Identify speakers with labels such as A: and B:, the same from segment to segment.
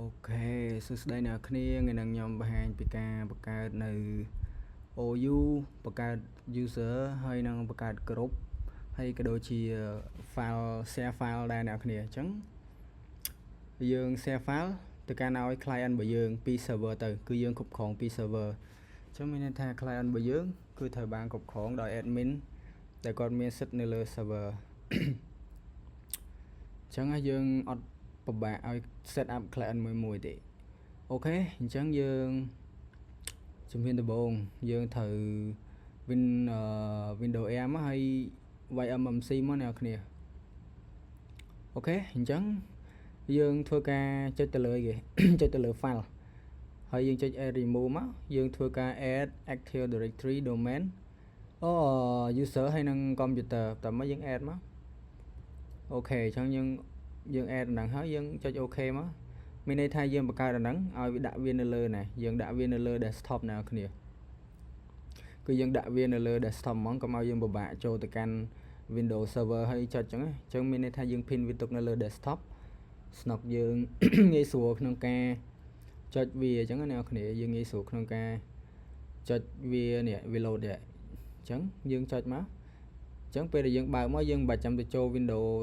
A: Ok,សួស្តីអ្នកគ្នាថ្ងៃនេះខ្ញុំបង្ហាញពីការបង្កើតនៅ OU បង្កើត user ហើយនឹងបង្កើត group ហើយក៏ដូចជា file share file ដែរអ្នកគ្នាអញ្ចឹងយើង share file ទៅកាន់ឲ្យ client របស់យើងពី server ទៅគឺយើងគ្រប់គ្រងពី server អញ្ចឹងមានន័យថា client របស់យើងគឺត្រូវបានគ្រប់គ្រងដោយ admin ដែលគាត់មានសិទ្ធិនៅលើ server អញ្ចឹងយើងអត់ពិបាកឲ្យ set up client មួយទេអូខេអញ្ចឹងយើងជំហានដំបូងយើងត្រូវ Windows M ហើយ YMMC មកអ្នកគ្នាអូខេអញ្ចឹងយើងធ្វើការចុចទៅលើគេ ចុចទៅលើ file ហើយយើងចុច add remove មកយើងធ្វើការ add active directory domain user ហើយនឹង computer តើមកយើង add មកអូខេអញ្ចឹងយើង add ហ្នឹងហើយយើងចុច OK មកមានន័យថាយើងបង្កើតអាហ្នឹងឲ្យវាដាក់វានៅលើណាយើងដាក់វានៅលើ desktop អ្នកគ្នាគឺយើងដាក់វានៅលើ desktop ហ្មងកុំឲ្យយើងពិបាកចូលទៅកាន់ Windows server ហើយចុចអញ្ចឹងមានន័យថាយើង pin វាទុកនៅលើ desktop ស្នុកយើង ងាយស្រួលក្នុងការចុចវាអញ្ចឹងអ្នកគ្នាយើងងាយស្រួលក្នុងការចុចវានេះវា load ដែរអញ្ចឹងយើងចុចមកអញ្ចឹងពេលដែលយើងបើកមកយើងមិនបាច់ចាំទៅចូល Windows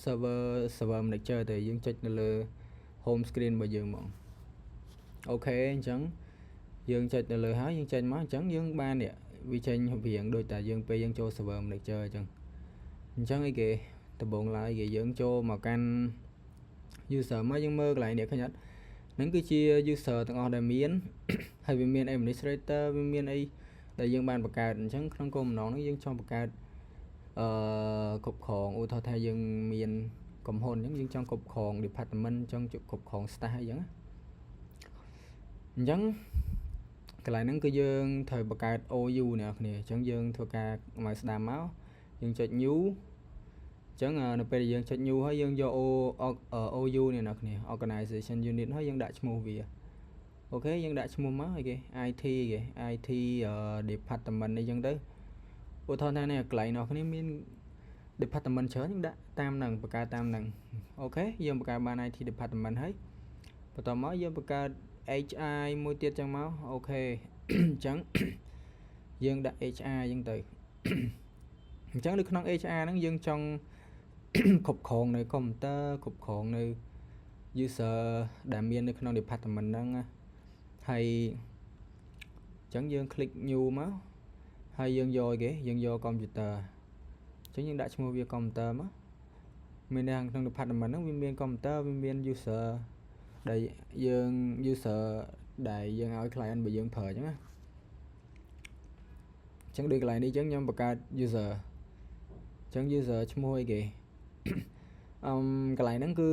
A: server manager ទេយើងចុចនៅលើ home screen របស់យើងហ្មងអូខេអញ្ចឹងយើងចុចទៅលើហើយយើងចេញមកអញ្ចឹងយើងបាននេះវាចេញរៀងដូចតែយើងពេលយើងចូល server manager អញ្ចឹងអីគេដំបូងឡើយគេយើងចូលមកកាន់ user មកយើងមើលកន្លែងនេះឃើញអត់ហ្នឹងគឺជា user ទាំងអស់ដែលមាន ហើយវាមាន administrator វាមានអីដែលយើងបានបង្កើតអញ្ចឹងក្នុងគោលបំណងហ្នឹងយើងចង់បង្កើតគ្រប់គ្រងឧទាហរណ៍ថាយើងមានក្រុមហ៊ុនអញ្ចឹងយើងចង់គ្រប់គ្រង department ចង់គ្រប់គ្រង staff អីចឹងអញ្ចឹងកន្លែងហ្នឹងគឺយើងត្រូវបង្កើត OU អ្នកគ្នាអញ្ចឹងយើងធ្វើការមកស្ដាមមកយើងចុច new អញ្ចឹងនៅពេលដែលយើងចុច new ហើយយើងយក OU នេះអ្នកគ្នា organization unit ហើយយើងដាក់ឈ្មោះវាអូខេយើងដាក់ឈ្មោះមកហើយគេ IT department អីចឹងទៅឧទាហរណ៍ថានេះកន្លែងអ្នកគ្នាមាន department ច្រើនយើងដាក់តាមហ្នឹងបង្កើតតាមហ្នឹងអូខេយើងបង្កើតបាន IT department ហើយបន្តមកយើងបង្កើត HI មួយទៀតចឹងមកអូខេអញ្ចឹងយើងដាក់ HR ចឹងទៅអញ្ចឹងនៅក្នុង HR ហ្នឹងយើងចង់គ្រប់គ្រងនៅ computer គ្រប់គ្រងនៅ user ដែលមាននៅក្នុង department ហ្នឹងហើយអញ្ចឹងយើង click new មកហើយយើងយកគេយើងយក computer អញ្ចឹងយើងដាក់ឈ្មោះវា computer មកមាននៅក្នុង department ហ្នឹងវាមាន computer វាមាន user ដែលយើង user ដែលយើងឲ្យ client របស់យើងប្រើអញ្ចឹងណាអញ្ចឹងដូចកន្លែងនេះអញ្ចឹងខ្ញុំបង្កើត user អញ្ចឹង user ឈ្មោះអីគេកន្លែងហ្នឹងគឺ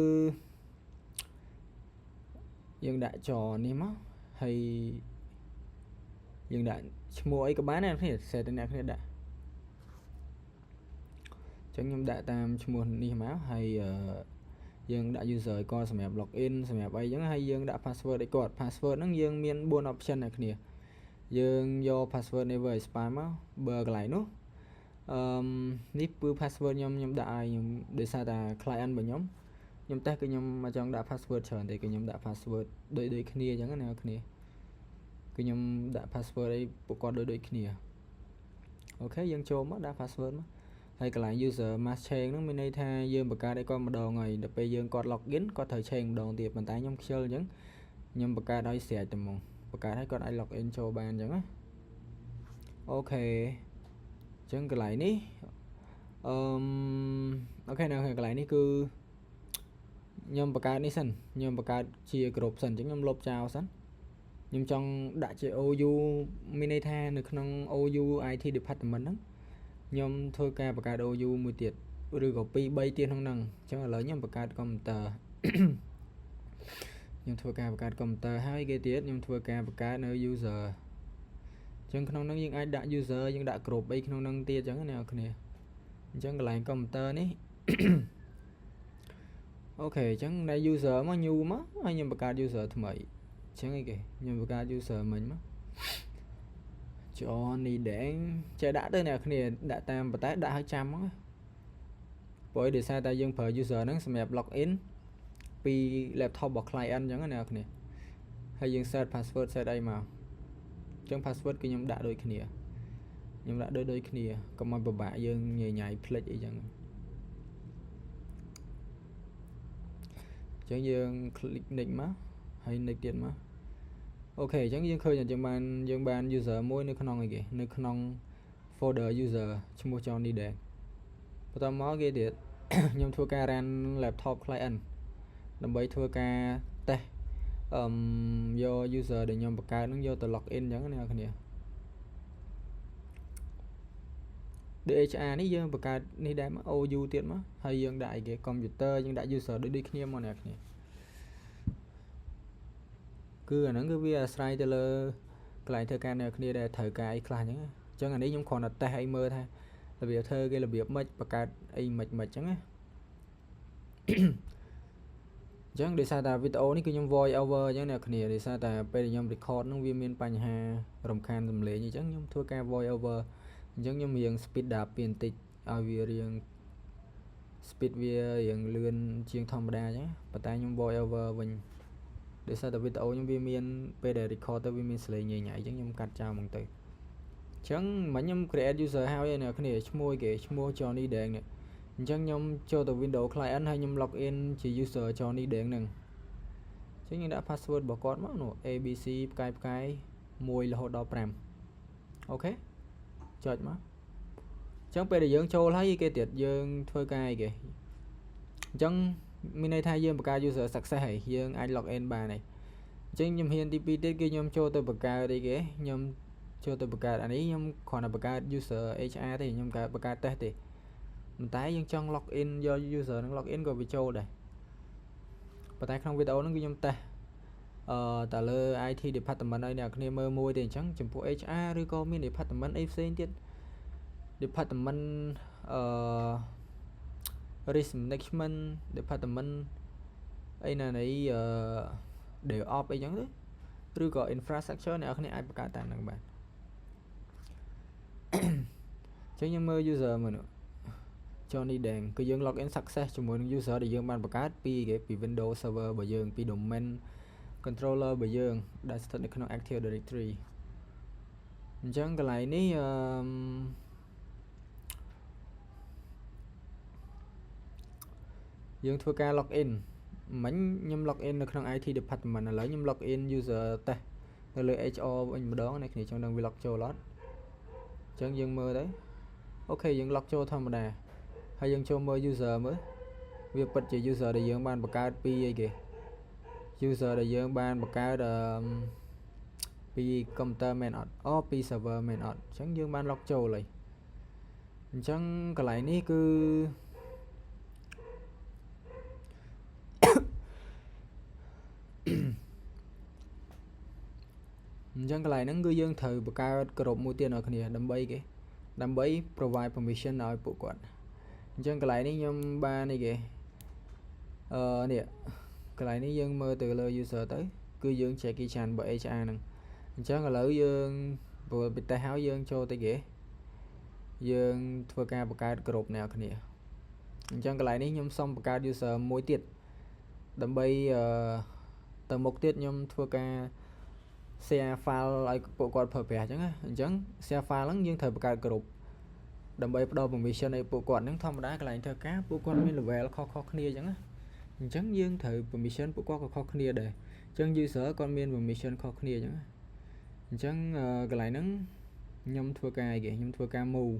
A: យើងដាក់ចរនេះមកហើយយើងដាក់ឈ្មោះអីក៏បានដែរគ្នាសេតតែអ្នកគ្នាដាក់អញ្ចឹងខ្ញុំដាក់តាមឈ្មោះនេះមកហើយយើងដាក់ user ឲ្យគាត់សម្រាប់ login សម្រាប់អីចឹងហើយយើងដាក់ password ឲ្យគាត់ password ហ្នឹងយើងមាន4 option អ្នកគ្នាយើងយក password never expire មកបើកន្លែងនោះនេះគឺ password ខ្ញុំដាក់ឲ្យខ្ញុំដោយសារតែ client របស់ខ្ញុំតេស្តគឺខ្ញុំមកចង់ដាក់ password ច្រើនទេគឺខ្ញុំដាក់ password ដូចគ្នាអញ្ចឹងណាអ្នកគ្នាគឺខ្ញុំដាក់ password ឲ្យពួកគាត់ដូចគ្នាអូខេយើងចូលមកដាក់ password មកហើយកន្លែង user mask change ហ្នឹងមានន័យថាយើងបង្កើតឲ្យគាត់ម្ដងហើយដល់ពេលយើងគាត់ login គាត់ត្រូវ change ម្ដងទៀតប៉ុន្តែខ្ញុំខ្ជិលអញ្ចឹងខ្ញុំបង្កើតឲ្យស្រេចតែហ្មងបង្កើតឲ្យគាត់អាច login ចូលបានអញ្ចឹងណាអូខេអញ្ចឹងកន្លែងនេះអូខេនៅកន្លែងនេះគឺខ្ញុំបង្កើតនេះសិនខ្ញុំបង្កើតជា group សិនអញ្ចឹងខ្ញុំលុបចោលសិនខ្ញុំចង់ដាក់ជា OU មានន័យថានៅក្នុង OU IT department ហ្នឹងខ្ញុំធ្វើការបង្កើត OU មួយទៀតឬក៏2 3ទៀតក្នុងហ្នឹងអញ្ចឹងឥឡូវខ្ញុំបង្កើត computer ខ្ញុំធ្វើការបង្កើត computer ហើយគេទៀតខ្ញុំធ្វើការបង្កើតនៅ user អញ្ចឹងក្នុងហ្នឹងយើងអាចដាក់ user យើងដាក់ group អីក្នុងហ្នឹងទៀតអញ្ចឹងអ្នកគ្នាអញ្ចឹងកន្លែង computer នេះអូខេអញ្ចឹងដែល user មក new មកហើយខ្ញុំបង្កើត user ថ្មីអញ្ចឹងអីគេខ្ញុំបង្កើត user មិញមកJohnny ដែរចេះដាក់ទៅអ្នកគ្នាដាក់តាមប៉ុន្តែដាក់ឲ្យចាំហ្នឹងព្រោះដោយសារតែយើងប្រើ user ហ្នឹងសម្រាប់ login ពី laptop របស់ client អញ្ចឹងណាអ្នកគ្នាហើយយើង set password set អីមកអញ្ចឹង password គឺខ្ញុំដាក់ដូចគ្នាខ្ញុំដាក់ដូចគ្នាកុំឲ្យពិបាកយើងញ៉ៃផ្លេចអីចឹងអញ្ចឹងយើង click next មកហើយ next ទៀតមកអូខេអញ្ចឹងយើងឃើញយើងបាន user មួយនៅក្នុងអីគេនៅក្នុង folder user ឈ្មោះ Johnny Day បន្តមកគេទៀតខ្ញុំធ្វើការ run laptop client ដើម្បីធ្វើការ test យក user ដែលខ្ញុំបង្កើតហ្នឹងយកទៅ log in អញ្ចឹងអ្នកនរ DHR នេះយើងបង្កើតនេះដែរមក OU ទៀតមកហើយយើងដាក់អីគេ computer យើងដាក់ user ដូចគ្នាមកអ្នកគ្នាគឺអាហ្នឹងគឺវាអាស្រ័យទៅលើកន្លែងធ្វើការអ្នកគ្នាដែលត្រូវការអីខ្លះអញ្ចឹងអញ្ចឹងអានេះខ្ញុំគ្រាន់តែ test ឲ្យមើលថារបៀបធ្វើគេរបៀបម៉េចបង្កើតអីម៉េចអញ្ចឹងណាអញ្ចឹងដោយសារតែវីដេអូនេះគឺខ្ញុំ voice over អញ្ចឹងអ្នកគ្នាដោយសារតែពេលខ្ញុំ record ហ្នឹងវាមានបញ្ហារំខានសំឡេងអញ្ចឹងខ្ញុំធ្វើការ voice over អញ្ចឹងខ្ញុំរៀង speed ដាក់ពីបន្តិចឲ្យវារៀង speed វារៀងលឿនជាងធម្មតាអញ្ចឹងប៉ុន្តែខ្ញុំ voice over វិញដោយសារតែវីដេអូខ្ញុំវាមានពេលដែល record ទៅវាមានសលេងញ៉ៃអញ្ចឹងខ្ញុំកាត់ចោលមកទៅអញ្ចឹងមិញខ្ញុំ create user ហើយអ្នកគ្នាឈ្មោះគេឈ្មោះ Johnny Dang នេះអញ្ចឹងខ្ញុំចូលទៅ Windows client ហើយខ្ញុំ log in ជា user Johnny Dang ហ្នឹងអញ្ចឹងខ្ញុំដាក់ password របស់គាត់មកនោះ ABC ផ្កាយ1រហូតដល់5អូខេចុចមកអញ្ចឹងពេលដែលយើងចូលហើយគេទៀតយើងធ្វើការអីគេអញ្ចឹងមានន័យថាយើងបង្កើត user success ហើយយើងអាច log in បានហើយអញ្ចឹងខ្ញុំហ៊ានទី2ទៀតគឺខ្ញុំចូលទៅបង្កើតអីគេខ្ញុំចូលទៅបង្កើតអានេះខ្ញុំគ្រាន់តែបង្កើត user HR ទេខ្ញុំបង្កើត test ទេប៉ុន្តែយើងចង់ log in យក user នឹង log in ក៏វាចូលដែរប៉ុន្តែក្នុងវីដេអូហ្នឹងគឺខ្ញុំ test តែលើ IT department ឲ្យអ្នកគ្នាមើលមួយទេអញ្ចឹងចំពោះ HR ឬក៏មាន department អីផ្សេងទៀត department risk management department អីណានៃDevOps អីចឹងទៅឬក៏ infrastructure អ្នកគ្នាអាចបង្កើតតាមហ្នឹងបានអញ្ចឹងខ្ញុំមើល user មើលនោះ Johnny Dang គឺយើង login success ជាមួយនឹង user ដែលយើងបានបង្កើតពី Windows server របស់យើងពី domain controller របស់យើងដែលស្ថិតនៅក្នុង Active Directory អញ្ចឹងកន្លែងនេះយើងធ្វើការ login មិញខ្ញុំ login នៅក្នុង IT department ឥឡូវខ្ញុំ login user test នៅលើ HR វិញម្ដងអ្នកគ្នាចង់ដឹងវា log ចូលអត់អញ្ចឹងយើងមើលទៅអូខេយើង log ចូលធម្មតាហើយយើងចូលមើល user មើលវាពិតជា user ដែលយើងបានបង្កើតពីអីគេ user ដែលយើងបានបង្កើតពី computer មែនអត់ពី server មែនអត់អញ្ចឹងយើងបាន log ចូលហើយអញ្ចឹងកន្លែងនេះគឺអញ្ចឹងកន្លែងហ្នឹងគឺយើងត្រូវបង្កើតក្រុមមួយទៀតអ្នកគ្នាដើម្បី provide permission ឲ្យពួកគាត់អញ្ចឹងកន្លែងនេះខ្ញុំបានអីគេនេះកន្លែងនេះយើងមើលទៅលើ user ទៅគឺយើង check key chan របស់ HR ហ្នឹងអញ្ចឹងឥឡូវយើងព្រោះពីតេស្តហើយយើងចូលទៅគេយើងធ្វើការបង្កើតក្រុមអ្នកគ្នាអញ្ចឹងកន្លែងនេះខ្ញុំសុំបង្កើត user មួយទៀតដើម្បីទៅមុខទៀតខ្ញុំធ្វើការ share file ឲ្យពួកគាត់ប្រើប្រាស់អញ្ចឹងណាអញ្ចឹង share file ហ្នឹងយើងត្រូវបង្កើតក្រុមដើម្បីផ្ដល់ permission ឲ្យពួកគាត់ហ្នឹងធម្មតាកន្លែងធ្វើការពួកគាត់មាន level ខុសៗគ្នាអញ្ចឹងណាអញ្ចឹងយើងត្រូវ permission ពួកគាត់ក៏ខុសគ្នាដែរអញ្ចឹង user គាត់មាន permission ខុសគ្នាអញ្ចឹងណាអញ្ចឹងកន្លែងហ្នឹងខ្ញុំធ្វើការអីគេខ្ញុំធ្វើការ move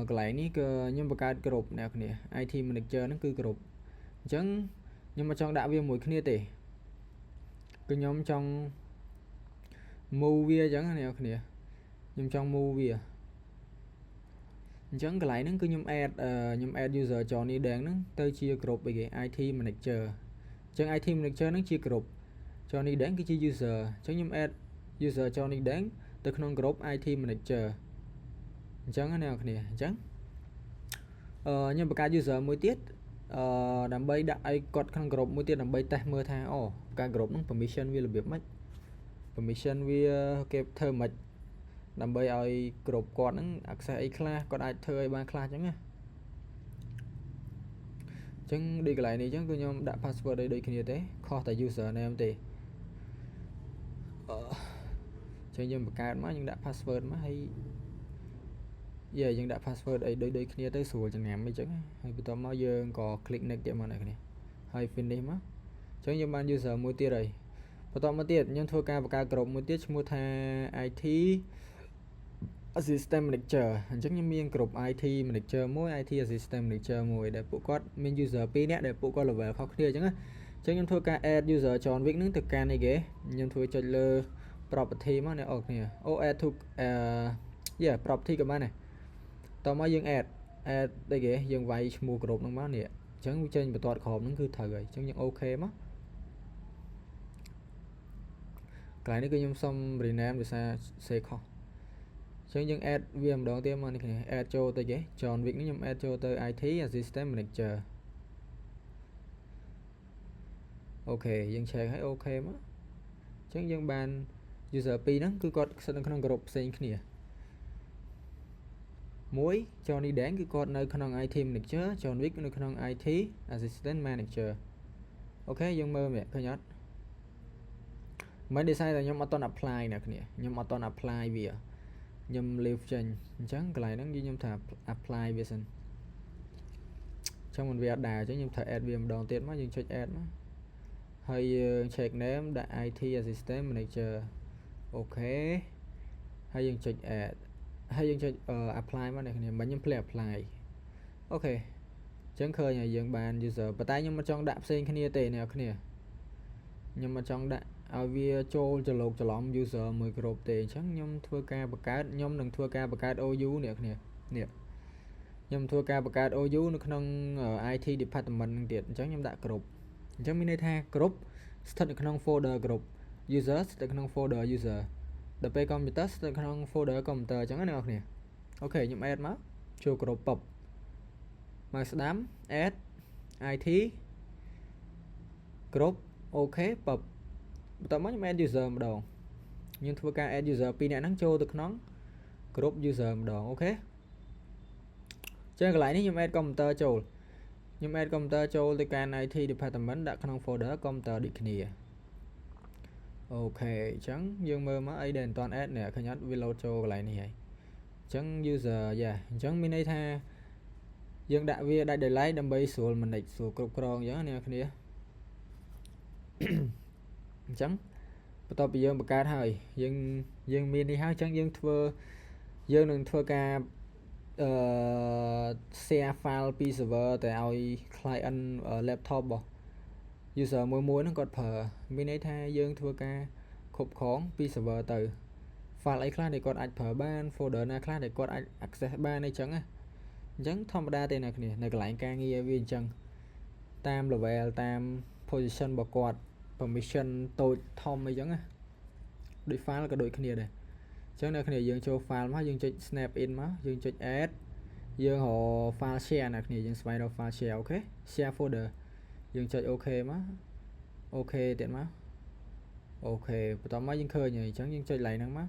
A: កន្លែងនេះគឺខ្ញុំបង្កើតក្រុមអ្នកគ្នា IT manager ហ្នឹងគឺក្រុមអញ្ចឹងខ្ញុំមិនចង់ដាក់វាមួយគ្នាទេគឺខ្ញុំចង់ move វាអញ្ចឹងអ្នកគ្នាខ្ញុំចង់ move វាអញ្ចឹងកន្លែងហ្នឹងគឺខ្ញុំ add user Johnny Dang ហ្នឹងទៅជាក្រុមអីគេ IT manager អញ្ចឹង IT manager ហ្នឹងជាក្រុម Johnny Dang គឺជា user អញ្ចឹងខ្ញុំ add user Johnny Dang ទៅក្នុងក្រុម IT manager អញ្ចឹងណាអ្នកគ្នាអញ្ចឹងខ្ញុំបង្កើត user មួយទៀតដើម្បីដាក់ឲ្យគាត់ក្នុងក្រុមមួយទៀតដើម្បី test មើលថាបង្កើតក្រុមហ្នឹង permission វារបៀបម៉េច permission វាគេធ្វើម៉េចដើម្បីឲ្យគ្រប់គាត់ហ្នឹង access អីខ្លះគាត់អាចធ្វើឲ្យបានខ្លះអញ្ចឹងណាអ chẳng đi cái lại này chẳng cứ nhóm đã password đây đôi kia thế khó tại username thì chẳng nhưng mà cái má nhưng đã password má hay giờ nhưng đã password ấy đôi kia tới sủa chẳng ném mấy chẳng hay bị tao mau giờ có click next mà này này hay finish má chẳng nhưng bạn user mua tiền rồi và tao mới tiền nhưng thua ca và ca group mua tiền mua tha IT assistant manager chẳng như miếng group IT manager mỗi IT assistant manager mỗi để phụ quát mình user pi nè để phụ quát là về khó kia chẳng á chẳng như thua ca add user chọn việc nướng thực ca này ghế nhưng thua cho lơ property mà này ok nè add thuộc yeah property các bạn này tao mới dừng add đây ghế dừng vay mua group nó má nè chẳng trên một toàn khóm nó cứ thời rồi chẳng những ok má cái này cứ nhung xong rename rồi sao sẽ khó chẳng những add VM đầu tiên mà này add cho tới ghế chọn việc nó nhung add cho tới IT assistant manager ok dân check hay ok má chẳng dân ban user pi nó cứ có sẽ không group xây kia mỗi cho đi đáng cứ con nơi khăn IT manager chọn việc nơi khăn IT assistant manager ok dân mơ mẹ khơi nhát mấy design là nhóm auto apply nè nhóm auto apply vì nhóm live change chẳng cái này nó như nhóm thà apply version trong mình về đà chứ nhóm thà add VM đầu tiên mà nhưng check add mà hay check name đã IT assistant manager ok hay dừng check add hay dừng check apply mà này mấy nhóm play apply ok chẳng khơi nhà dừng bàn user và tay nhưng mà trong đạp sen cái tiền này cái nhưng mà trong đạp vì cho lộn user 10 group tiền chẳng nhóm thua ca bạc cát nhóm đừng thua ca bạc cát OU nè nè nhóm thua ca bạc cát OU nó không ở IT department tiền chẳng nhóm đã group chẳng mình tha group thật được không folder group users được không folder user the computer được không folder computer chẳng nào nè ok nhóm add má cho group pop mà đám add IT group ok pop tao mới add user một đầu nhưng thua ca add user pin này nó cho được nó group user một đầu ok chơi lại nếu nhưng add computer cho nhưng add computer cho thì can IT department đã không folder computer đi kia ok chẳng dương mơ má ấy đền toàn add nè khai nhát reload cho lại này chẳng user dạ chẳng mình đây tha dương đã vi đại để lấy đâm bay xuống mình địch xuống cục cron giống nè kia chẳng tao bây giờ một cái thôi dân mini hai chẳng dân thua dân đừng thua ca share file pi server tại ai client ở laptop bỏ user mỗi nó còn phở mini thay dân thua ca khúc khóng pi server từ file ấy class này còn ảnh phở ban folder na class này còn ảnh access ban này chẳng á chẳng thông đa tên này này lại ca nghi viên chẳng tam level tam position bảo quạt permission tôi thông mấy giống á đội file là cái đội kia này chẳng này này dương cho file má dương cho snap in má dương cho add dương họ file share này này dương spider file share ok share folder dương cho ok má ok tiện má ok tao má dương khơi nhỉ chẳng dương cho lại năng má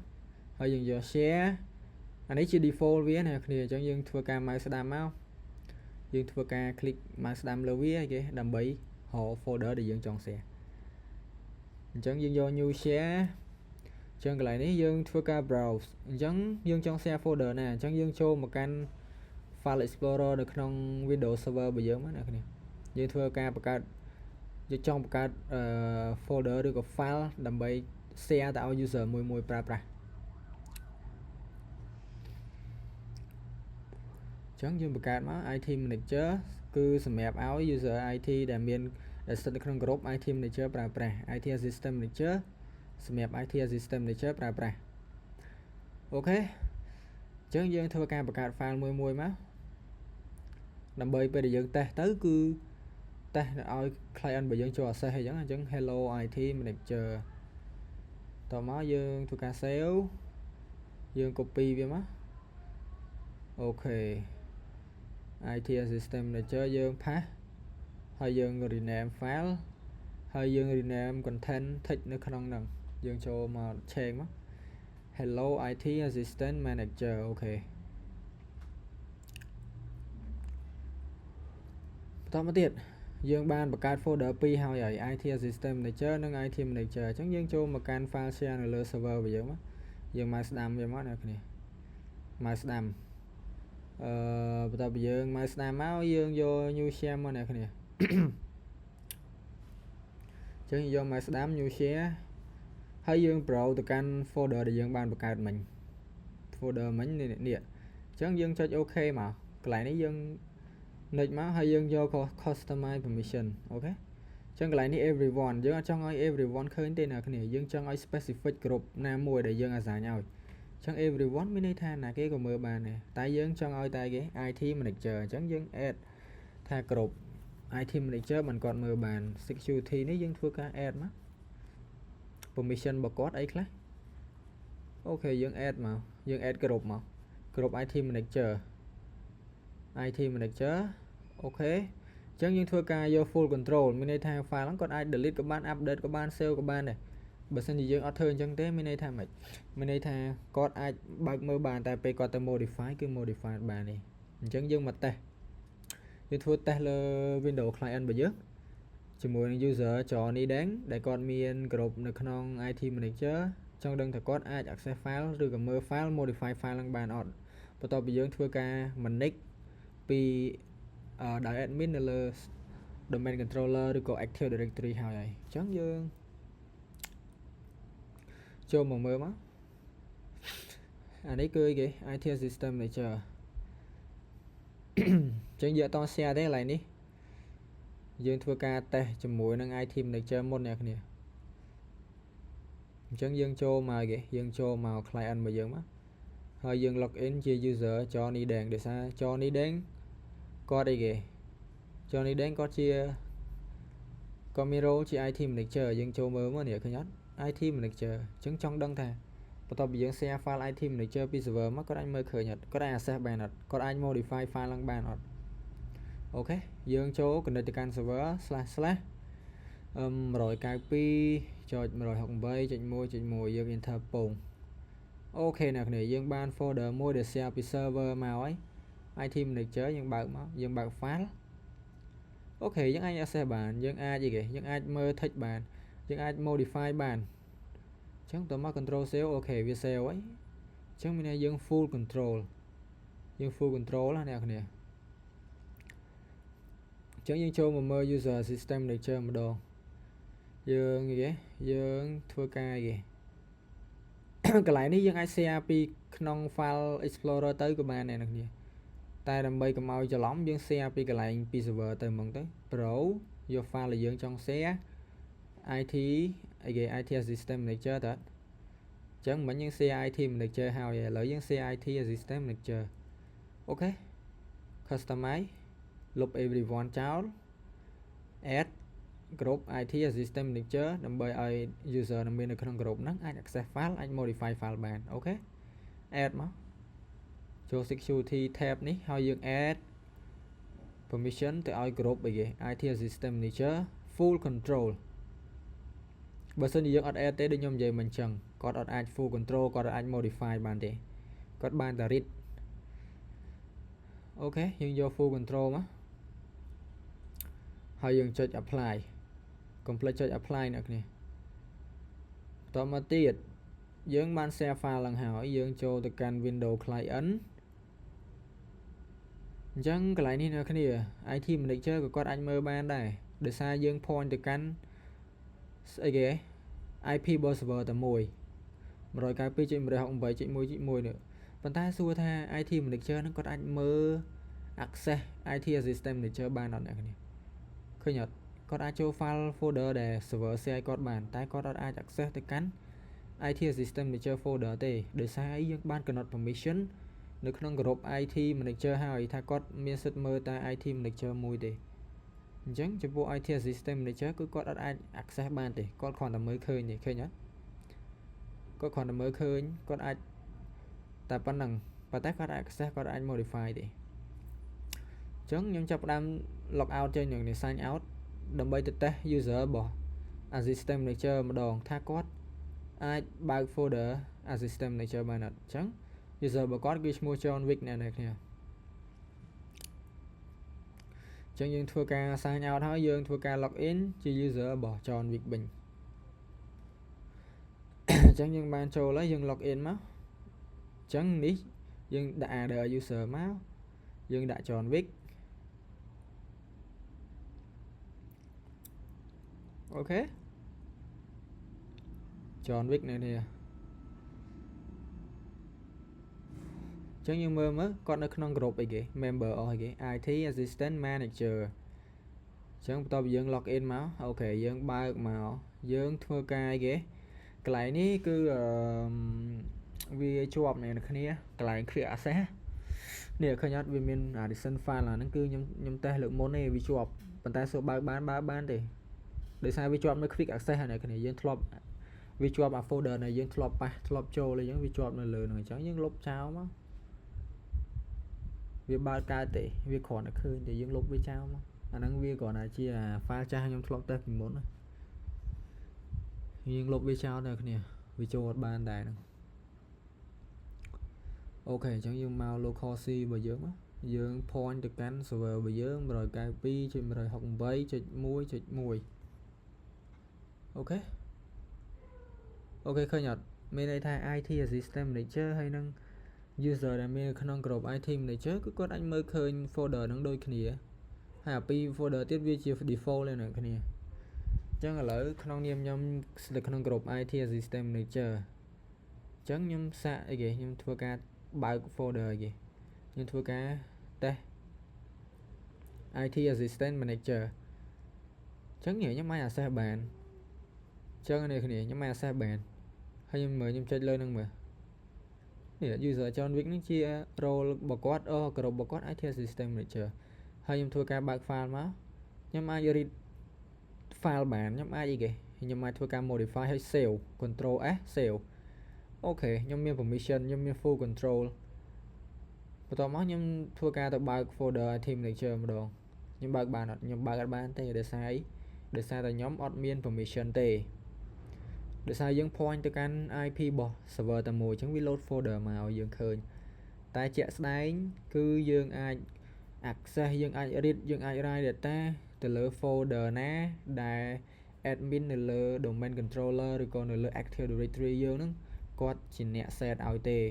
A: hơi dương giờ share anh ấy chỉ default với này này chẳng dương thua ca mai đam máu dương thua ca click mai đam lưu với cái đầm bấy họ folder để dương chọn share chẳng dương do new share chẳng lại này dương thua ca browse chẳng dương trong share folder nè chẳng dương cho một can file explorer được trong Windows Server bây giờ mới nè dương thua ca một cái trong một cái folder được có file đầm bấy share tạo user mùi pra chẳng dương một cái má IT manager cứ map áo user IT để miền để set trong group IT manager pra IT assistant manager map IT assistant manager pra ok chẳng dương thua ca một cái file mùi má đầm bấy bây giờ ta tới cứ ta ai client bây giờ cho xe hay chẳng hello IT manager tao má dương thua ca sale dương copy về má ok IT assistant manager dương pass hay dương rename file hay dương rename content thích nó không nè dương cho mà change má hello IT assistant manager ok បន្តមកទៀតយើងបានបង្កើត folder 2ហើយ IT System Manager និង IT Manager អញ្ចឹងយើងចូលមកកាន់ file share នៅលើ server របស់យើងមកយើងមកស្ដាំវាមកអ្នកគ្នាមកស្ដាំបន្ទាប់ពីយើងមកស្ដាំមកយើងយក new share មកអ្នកគ្នាអញ្ចឹងយកមកស្ដាំ new share ហើយយើង browse ទៅកាន់ folder ដែលយើងបានបង្កើតមិញ folder មិញនេះអញ្ចឹងយើងចុច OK មកកន្លែងនេះយើងនិចមកហើយយើងយក customize permission អូខេអញ្ចឹងកន្លែងនេះ everyone យើងអត់ចង់ឲ្យ everyone ឃើញទេអ្នកគ្នាយើងចង់ឲ្យ specific group ណាមួយដែលយើង assign ឲ្យអញ្ចឹង everyone មានន័យថាណាគេក៏មើលបានដែរតែយើងចង់ឲ្យតែគេ IT manager អញ្ចឹងយើង add ថា group IT manager មិនគាត់មើលបាន security នេះយើងធ្វើការ add មក permission របស់គាត់អីខ្លះអូខេយើង add មកយើង add group មក group IT manager អូខេអញ្ចឹងយើងធ្វើការយក full control មានន័យថា file ហ្នឹងគាត់អាច delete ក៏បាន update ក៏បាន save ក៏បានដែរបើសិនជាយើងអត់ធ្វើអញ្ចឹងទេមានន័យថាម៉េចមានន័យថាគាត់អាចបើកមើលបានតែពេលគាត់ទៅ modify គឺ modify បានទេអញ្ចឹងយើងមក test យើងធ្វើ test លើ Windows client របស់យើងជាមួយនឹង user Johnny Deng ដែលគាត់មាន group នៅក្នុង IT manager ចង់ដឹងថាគាត់អាច access file ឬក៏មើល file modify file ហ្នឹងបានអត់បន្ទាប់ពីយើងធ្វើការ manage ពីដោយ admin នៅលើ domain controller ឬក៏ active directory ហើយអញ្ចឹងយើងចូលមកមើលមកអានេះគឺគេ IT system manager អញ្ចឹងយើងអត់ត share ទេកន្លែងនេះយើងធ្វើការ test ជាមួយនឹង IT manager មុនអ្នកគ្នាអញ្ចឹងយើងចូលមកគេយើងចូលមក client របស់យើងមកហើយយើង login ជា user Johnny Deng ដោយសារ Johnny Deng គាត់អីគេ Johnny Deng គាត់ជាគាត់មាន role ជា IT manager យើងចូលមើលមកនេះឃើញអត់ IT manager អញ្ចឹងចង់ដឹងថាបន្ទាប់ពីយើង share file IT manager ពី server មកគាត់អាចមើលឃើញអត់គាត់អាច access បានអត់គាត់អាច modify file ឡើងបានអត់អូខេយើងចូល connect ទៅកាន់ server // 192.168.1.1 យើង enter ពងអូខេអ្នកគ្នាយើងបាន folder មួយដែល share ពី server មកហើយ IT manager យើងបើកមកយើងបើក file អូខេយើងអាច access បានយើងអាចអីគេយើងអាចមើល text បានយើងអាច modify បានអញ្ចឹងតមក control save អូខេវា save ហើយអញ្ចឹងមានន័យយើង full control ណាអ្នកគ្នាអញ្ចឹងយើងចូលមកមើល user system manager ម្ដងយើងអីគេយើងធ្វើការអីគេកន្លែងនេះយើងអាច share ពីក្នុង file explorer ទៅក៏បានដែរអ្នកគ្នាតែដើម្បីកុំឲ្យច្រឡំយើង share ពីកន្លែងពី server ទៅហ្មងទៅ Pro យក file ដែលយើងចង់ share IT អីគេ IT system manager តើអញ្ចឹងមិញយើង share IT manager ហើយឥឡូវយើង share IT system manager អូខេ customize លុប everyone ចោល add group IT system manager ដើម្បីឲ្យ user ដែលមាននៅក្នុង group ហ្នឹងអាច access file អាច modify file បានអូខេ add មកចូល security tab នេះហើយយើង add permission ទៅឲ្យ group អីគេ IT system manager full control បើសិនជាយើងអត់ add ទេដូចខ្ញុំនិយាយមិនអញ្ចឹងគាត់អត់អាច full control គាត់អាច modify បានទេគាត់បានតែ read អូខេយើងយក full control មកហើយយើងចុច apply complete ចុច apply អ្នកគ្នាបន្តមកទៀតយើងបាន share file ឡើងហើយយើងចូលទៅកាន់ Windows client អញ្ចឹងកន្លែងនេះអ្នកគ្នា IT manager ក៏គាត់អាចមើលបានដែរដោយសារយើង point ទៅកាន់ស្អីគេ IP របស់ server តែមួយ 192.168.1.1 នេះប៉ុន្តែសួរថា IT manager ហ្នឹងគាត់អាចមើល access IT system manager បានអត់អ្នកគ្នាឃើញអត់គាត់អាចចូល file folder ដែល server share គាត់បានតែគាត់អត់អាច access ទៅកាន់ IT system manager folder ទេដោយសារអីយើងបានកំណត់ permission នៅក្នុង group IT manager ហើយថាគាត់មានសិទ្ធិមើលតែ IT manager មួយទេអញ្ចឹងចំពោះ IT system manager គឺគាត់អត់អាច access បានទេគាត់គ្រាន់តែមើលឃើញទេឃើញអត់គាត់គ្រាន់តែមើលឃើញគាត់អាចតែប៉ុណ្្នឹងប៉ុន្តែគាត់អាច access គាត់អាច modify ទេអញ្ចឹងខ្ញុំចាប់ផ្ដើម log out ចេញនឹង sign out ដើម្បីទៅ test user របស់ system manager ម្ដងថាគាត់អាចបើក folder system manager បានអត់អញ្ចឹង user របស់គាត់គឺឈ្មោះ John Wick អ្នកគ្នា ចឹងយើងធ្វើការ sign out ហើយយើងធ្វើការ login ជា user របស់ John Wick វិញ ចឹងយើងបានចូលហើយយើង login មកចឹងនេះយើងដាក់ add user មកយើងដាក់ John Wick អូខេ John Wick នេះចឹងយើងមើលគាត់នៅក្នុង group អីគេ member អស់អីគេ IT assistant manager ចឹងបន្ទាប់ពីយើង login មកអូខេយើងបើកមកយើងធ្វើការអីគេកន្លែងនេះគឺវាជាប់អ្នកគ្នាកន្លែង clear access នេះឃើញអត់វាមាន recent file អាហ្នឹងគឺខ្ញុំតេស្តលើកមុនទេវាជាប់ប៉ុន្តែសួរបើកបានទេដោយសារវាជាប់នៅ quick access ហើយអ្នកគ្នាយើងធ្លាប់វាជាប់អា folder nàyយើងធ្លាប់ប៉ះធ្លាប់ចូលអញ្ចឹងវាជាប់នៅលើហ្នឹងអញ្ចឹងយើងលុបចោលមកវាបើកកើតទេវាគ្រាន់តែឃើញតែយើងលុបវាចោលមកអាហ្នឹងវាគ្រាន់តែជា file ចាស់ខ្ញុំធ្លាប់តេស្តពីមុនយើងលុបវាចោលដល់គ្នាវាចូលអត់បានដែរហ្នឹងអូខេអញ្ចឹងយើងមក local C របស់យើងមកយើង point ទៅកាន់ server របស់យើង 192.168.1.1 អូខេឃើញអត់មានន័យថា IT System Manager ហើយនឹង user ដែលមាននៅក្នុង group IT Manager គឺគាត់អាចមើលឃើញ folder ហ្នឹងដូចគ្នាហើយអាពីរ folder ទៀតវាជា default ទេអ្នកគ្នាអញ្ចឹងឥឡូវក្នុងនាមខ្ញុំនៅក្នុង group IT System Manager អញ្ចឹងខ្ញុំសាកអីគេខ្ញុំធ្វើការបើក folder អីគេខ្ញុំធ្វើការ test IT Assistant Manager អញ្ចឹងខ្ញុំអាច access បានអញ្ចឹងនេះគ្នាខ្ញុំអាច access បានហើយខ្ញុំមើលខ្ញុំចុចលើនឹងមើលនេះ user John Wick នេះជា role របស់គាត់ក្រុមរបស់គាត់ IT System Manager ហើយខ្ញុំធ្វើការបើក file មកខ្ញុំអាច read file បានខ្ញុំអាចអីគេខ្ញុំអាចធ្វើការ modify ហើយ save control S save អូខេខ្ញុំមាន permission ខ្ញុំមាន full control បន្ទាប់មកខ្ញុំធ្វើការទៅបើក folder IT Manager ម្ដងខ្ញុំបើកបានអត់ខ្ញុំបើកអត់បានទេដោយសារតែខ្ញុំអត់មាន permission ទេដោយសារយើង point ទៅកាន់ IP របស់ server តែមួយអញ្ចឹងវា load folder មកឲ្យយើងឃើញតែជាក់ស្ដែងគឺយើងអាច access យើងអាច read យើងអាច write data ទៅលើ folder ណាដែល admin នៅលើ domain controller ឬក៏នៅលើ Active Directory យើងហ្នឹងគាត់ជាអ្នក set ឲ្យទេអ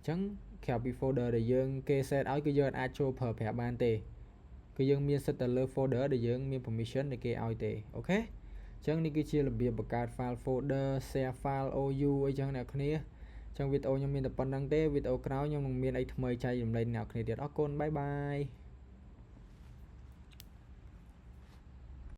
A: ញ្ចឹងក្រៅពី folder ដែលយើងគេ set ឲ្យគឺយើងអាចចូលប្រើប្រាស់បានទេគឺយើងមានសិទ្ធិទៅលើ folder ដែលយើងមាន permission ដែលគេឲ្យទេអូខេអញ្ចឹងនេះគឺជារបៀបបង្កើត file folder share file OU អីចឹងអ្នកគ្នាអញ្ចឹងវីដេអូខ្ញុំមានតែប៉ុណ្្នឹងទេវីដេអូក្រោយខ្ញុំនឹងមានអីថ្មីចែករំលែកអ្នកគ្នាទៀតអរគុណបាយបាយ